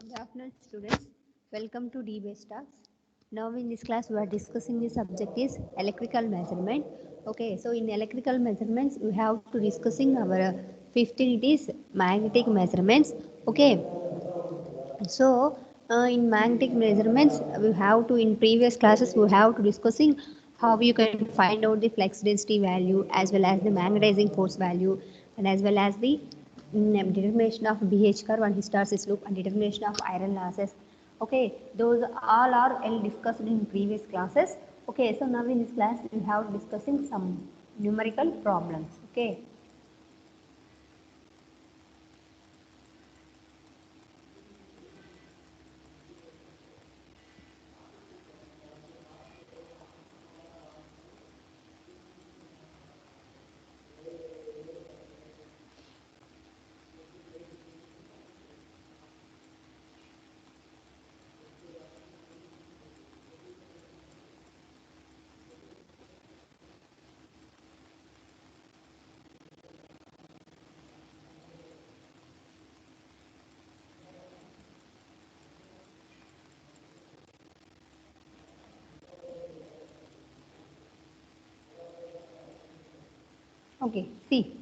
Good afternoon, students. Welcome to D-Base Talks. Now, in this class, we are discussing the subject is electrical measurement. Okay, so in electrical measurements, we have to discussing our 15 it is magnetic measurements. Okay, so in magnetic measurements, we have to in previous classes we have to discussing how you can find out the flux density value as well as the magnetizing force value and as well as the determination of BH curve and hysteresis loop and determination of iron losses. Okay, those all are well discussed in previous classes. Okay, so now in this class we have discussing some numerical problems. Okay. Okay, see.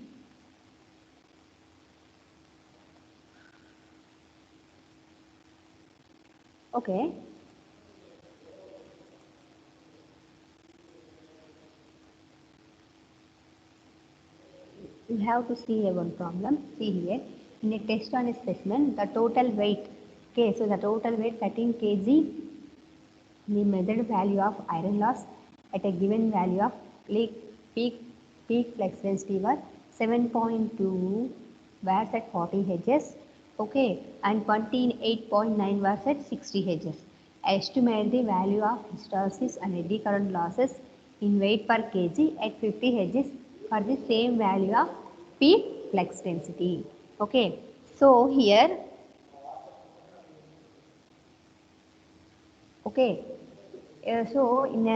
Okay. We have to see a one problem. See here, in a test on a specimen, the total weight. Okay, so the total weight 13 kg, the measured value of iron loss at a given value of peak, peak, peak flex density was 7.2 watts at 40 Hz. Okay, and 28.9 watts at 60 Hz. Estimate the value of hysteresis and eddy current losses in weight per kg at 50 Hz for the same value of peak flex density. Okay, so here, okay, so in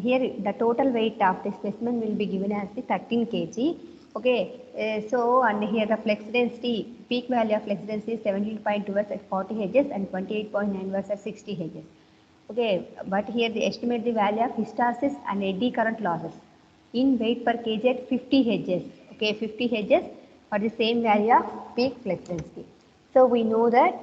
here the total weight of the specimen will be given as the 13 kg. Okay, so and here the flex density, peak value of flex density is 17.2 watts at 40 Hz and 28.9 watts at 60 Hz. Okay, but here they estimate the value of hysteresis and eddy current losses in weight per kg at 50 Hz. Okay, 50 Hz for the same value of peak flex density. So we know that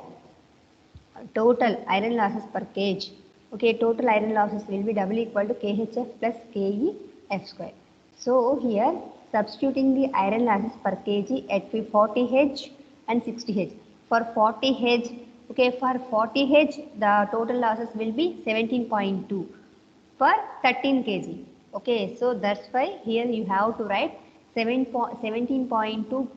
total iron losses per kg. Okay, total iron losses will be double equal to KHF plus KEF square. So here substituting the iron losses per kg at 40 H and 60 H. For 40 H, okay, for 40 H the total losses will be 17.2 per 13 kg. Okay, so that's why here you have to write 17.2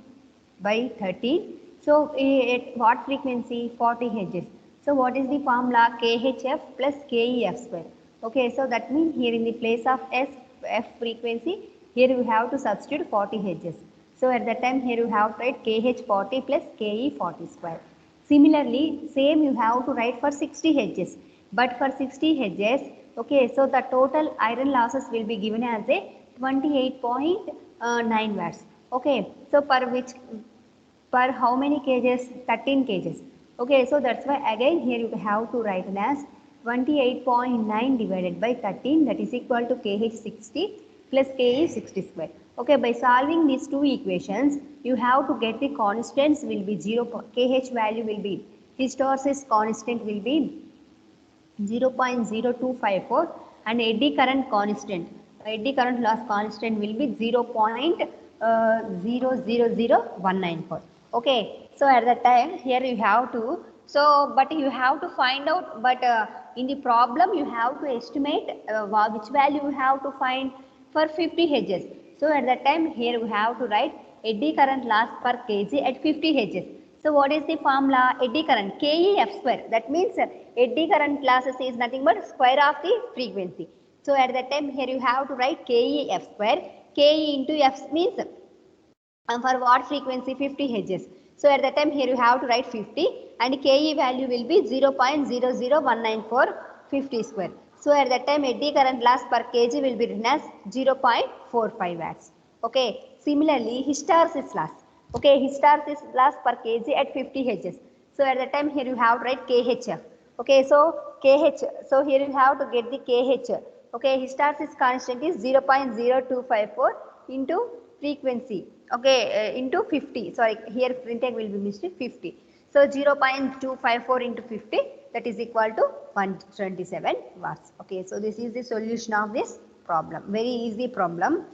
by 13. So at what frequency? 40 Hz. So what is the formula? KHF plus KEF square. Okay, so that means here in the place of F frequency, here you have to substitute 40 Hz. So at that time here you have to write KH 40 plus KE 40 square. Similarly, same you have to write for 60 Hz. But for 60 Hz, okay, so the total iron losses will be given as a 28.9 watts. Okay, so per how many kgs? 13 kgs. Okay, so that's why again here you have to write it as 28.9 divided by 13, that is equal to KH 60 plus KE 60 square. Okay, by solving these two equations, you have to get the constants will be 0, KH value will be, hysteresis constant will be 0.0254 and eddy current constant, eddy current loss constant will be 0.000194. Okay, so at that time here you have to, so but you have to find out, but in the problem you have to estimate which value you have to find for 50 Hz. So at that time here we have to write eddy current loss per kg at 50 Hz. So what is the formula? Eddy current, KEF square. That means eddy current losses is nothing but square of the frequency. So at that time here you have to write KEF square. KE into F means for what frequency? 50 Hz. So at that time here you have to write 50 and KE value will be 0.00194 50 square. So at that time eddy current loss per kg will be written as 0.45 watts. Okay. Similarly, hysteresis loss. Okay, hysteresis loss per kg at 50 Hz. So at the time here you have to write KH. Okay, so KH. So here you have to get the KH. Okay, hysteresis constant is 0.0254 into frequency. Okay, into 50. Sorry, here printing will be missed 50. So 0.254 into 50, that is equal to 127 watts. Okay, so this is the solution of this problem. Very easy problem.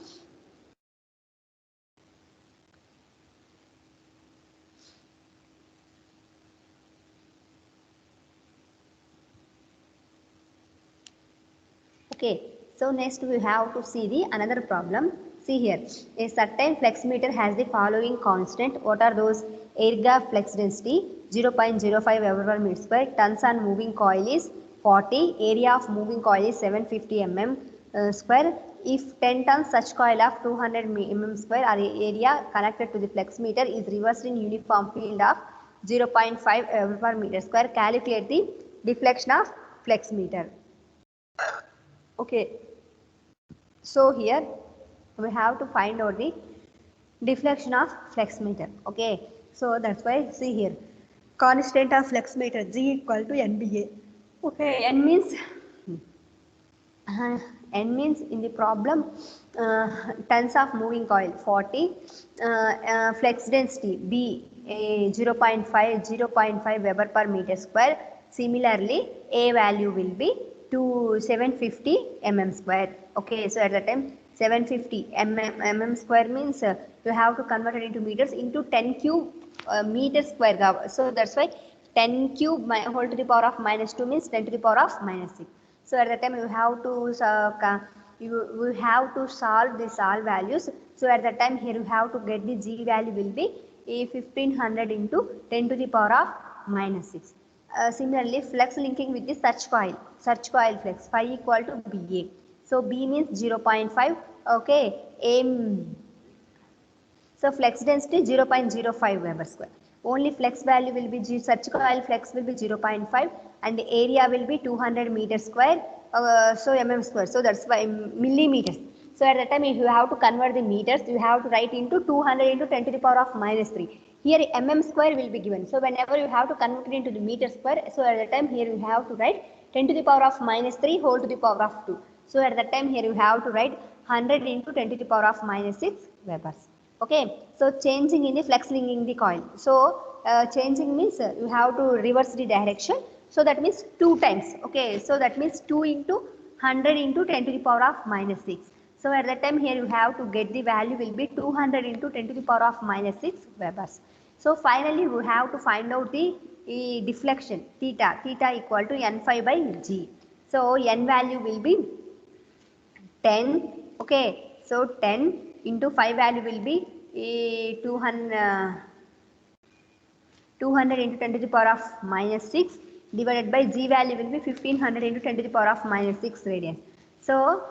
Okay, so next we have to see the another problem. See here, a certain flex meter has the following constant. What are those? Air gap flex density 0.05 Weber per meter square. Tons on moving coil is 40. Area of moving coil is 750 square. If 10 tons such coil of 200 square or area connected to the flex meter is reversed in uniform field of 0.5 Weber per meter square, calculate the deflection of flex meter. Okay, so here we have to find out the deflection of flex meter. Okay, so that's why see here constant of flex meter G equal to NBA. Okay, N means in the problem tons of moving coil 40, flex density B 0.5 Weber per meter square. Similarly, A value will be to 750 square. Okay, so at the time 750 square means you have to convert it into meters into 10 cube meter square. So that's why 10 cube whole to the power of minus 2 means 10 to the power of minus 6. So at the time you have to you have to solve these all values. So at the time here you have to get the G value will be 1500 into 10 to the power of minus 6. Similarly, flex linking with the search coil flex phi equal to BA. So B means 0.5. Okay, so flex density 0.05 Weber square. Only flex value will be search coil flex will be 0.5 and the area will be 200 meters square. So square. So that's why millimeters. So at the time if you have to convert the meters, you have to write into 200 into 10 to the power of minus 3. Here square will be given. So whenever you have to convert it into the meter square, so at the time here you have to write 10 to the power of minus 3 whole to the power of 2. So at the time here you have to write 100 into 10 to the power of minus 6 Webers. Okay, so changing in the flex linking the coil. So changing means you have to reverse the direction. So that means 2 times. Okay, so that means 2 into 100 into 10 to the power of minus 6. So at that time here you have to get the value will be 200 into 10 to the power of minus 6 Webers. So finally we have to find out the deflection theta equal to n phi by g. So n value will be 10. Okay, so 10 into 5 value will be 200 into 10 to the power of minus 6 divided by g value will be 1500 into 10 to the power of minus 6 radians. So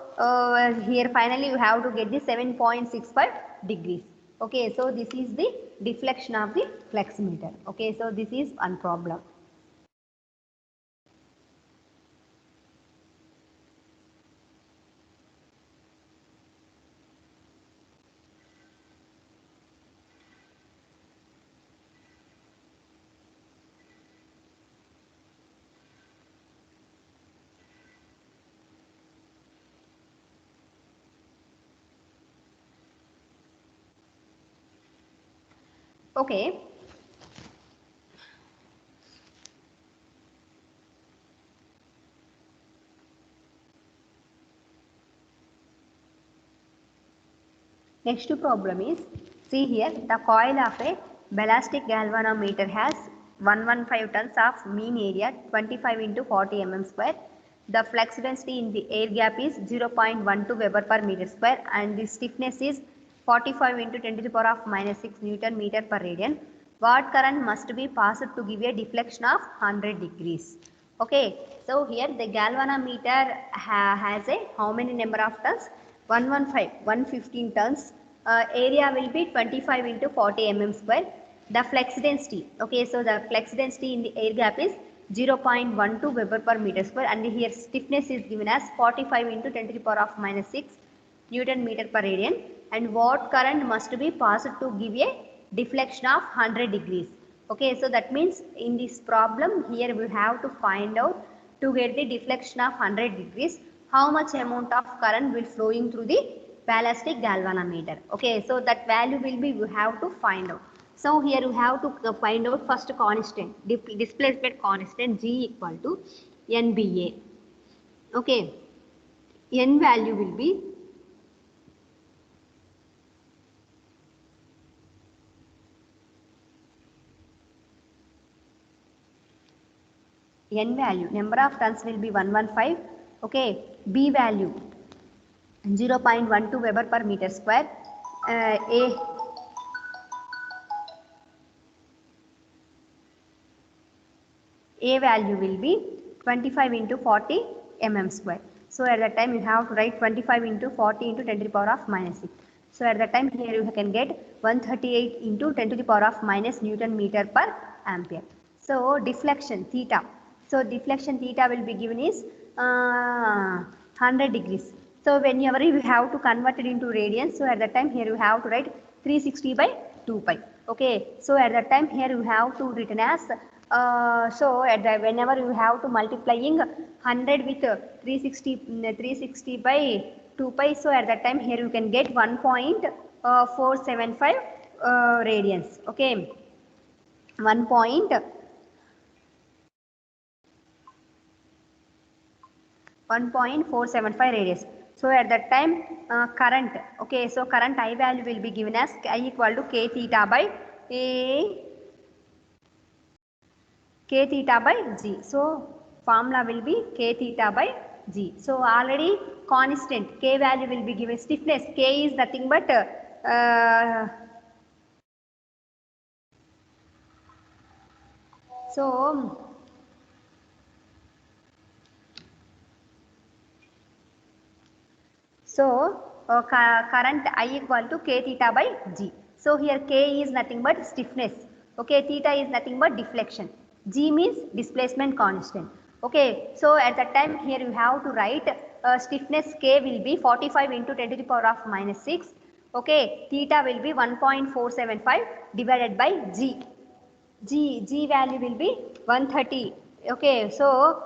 here finally you have to get the 7.65 degrees. Okay, so this is the deflection of the flex meter. Okay, so this is one problem. Okay. Next problem is, see here the coil of a ballistic galvanometer has 115 tons of mean area 25 into 40 square. The flux density in the air gap is 0.12 Weber per meter square and the stiffness is 45 into 10 to the power of minus 6 Newton meter per radian. What current must be passed to give a deflection of 100 degrees? Okay, so here the galvanometer has a how many number of tons? 115 tons. Area will be 25 into 40 square. The flux density, okay, so the flux density in the air gap is 0.12 Weber per meter square and here stiffness is given as 45 into 10 to the power of minus 6 Newton meter per radian and what current must be passed to give a deflection of 100 degrees. Okay, so that means in this problem here we have to find out, to get the deflection of 100 degrees, how much amount of current will flowing through the ballistic galvanometer. Okay, so that value will be, we have to find out. So here we have to find out first constant, displacement constant G equal to NBA. Okay, N value will be N value, number of turns will be 115. Okay, B value 0.12 Weber per meter square. A value will be 25 into 40 mm square. So at that time you have to write 25 into 40 into 10 to the power of minus 6. So at that time here you can get 138 into 10 to the power of minus Newton meter per ampere. So deflection theta. So deflection theta will be given is 100 degrees. So whenever you have to convert it into radians, so at that time here you have to write 360 by 2 pi. Okay, so at that time here you have to written as so at the, whenever you have to multiplying 100 with 360 by 2 pi, so at that time here you can get 1.475 radians. Okay, 1.475 radius. So at that time current, okay, so current I value will be given as I equal to k theta by g. So formula will be k theta by g. So already constant k value will be given. Stiffness k is nothing but so current I equal to k theta by g. So here k is nothing but stiffness. Okay, theta is nothing but deflection. G means displacement constant. Okay, so at that time here you have to write stiffness k will be 45 into 10 to the power of minus 6. Okay, theta will be 1.475 divided by g. G value will be 130. Okay, so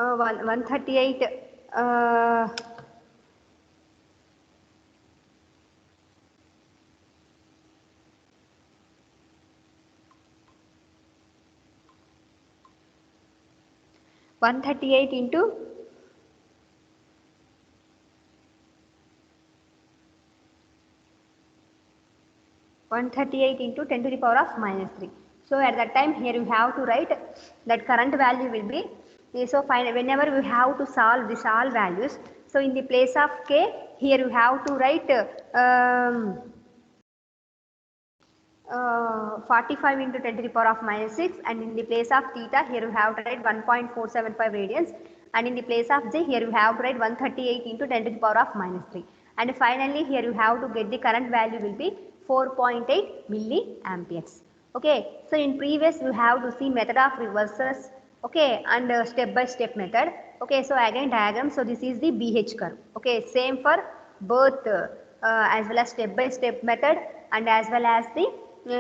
138 138 into 138 into 10 to the power of minus 3. So at that time here you have to write that current value will be, so find whenever you have to solve these all values, so in the place of k here you have to write 45 into 10 to the power of minus 6, and in the place of theta here you have to write 1.475 radians, and in the place of j here you have to write 138 into 10 to the power of minus 3, and finally here you have to get the current value will be 4.8 milliamperes. Okay, so in previous you have to see method of reversals, okay, and step by step method. Okay, so again diagram, so this is the BH curve. Okay, same for both as well as step by step method and as well as the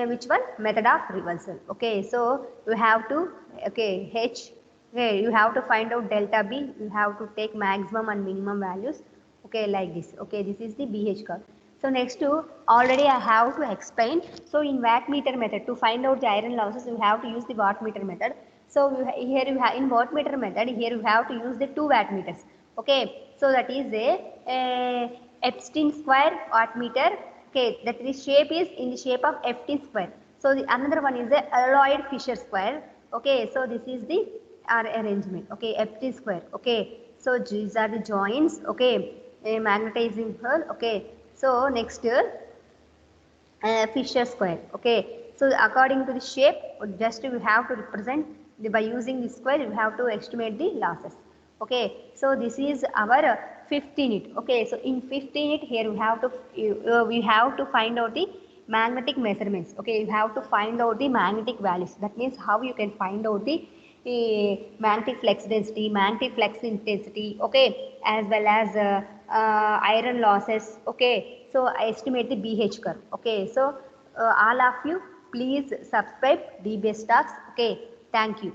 which one, method of reversal. Okay, so you have to, okay, H, okay, you have to find out delta B, you have to take maximum and minimum values. Okay, like this. Okay, this is the BH curve. So next to, already I have to explain. So in wattmeter method, to find out the iron losses, you have to use the wattmeter method. So here you have, in wattmeter method, here you have to use the 2 wattmeters. Okay, so that is a Epstein square wattmeter. Okay, that is shape is in the shape of Ft square. So the another one is a alloyed Fisher square. Okay, so this is the arrangement. Okay, Ft square. Okay, so these are the joints. Okay, a magnetizing pearl. Okay, so next Fisher square. Okay, so according to the shape, just you have to represent by using this square, you have to estimate the losses. Okay, so this is our 15 it. Okay, so in 15 it here we have to find out the magnetic measurements. Okay, you have to find out the magnetic values. That means how you can find out the magnetic flux density, magnetic flux intensity, okay, as well as iron losses, okay. So I estimate the BH curve, okay. So all of you please subscribe DBS Talks, okay. Thank you.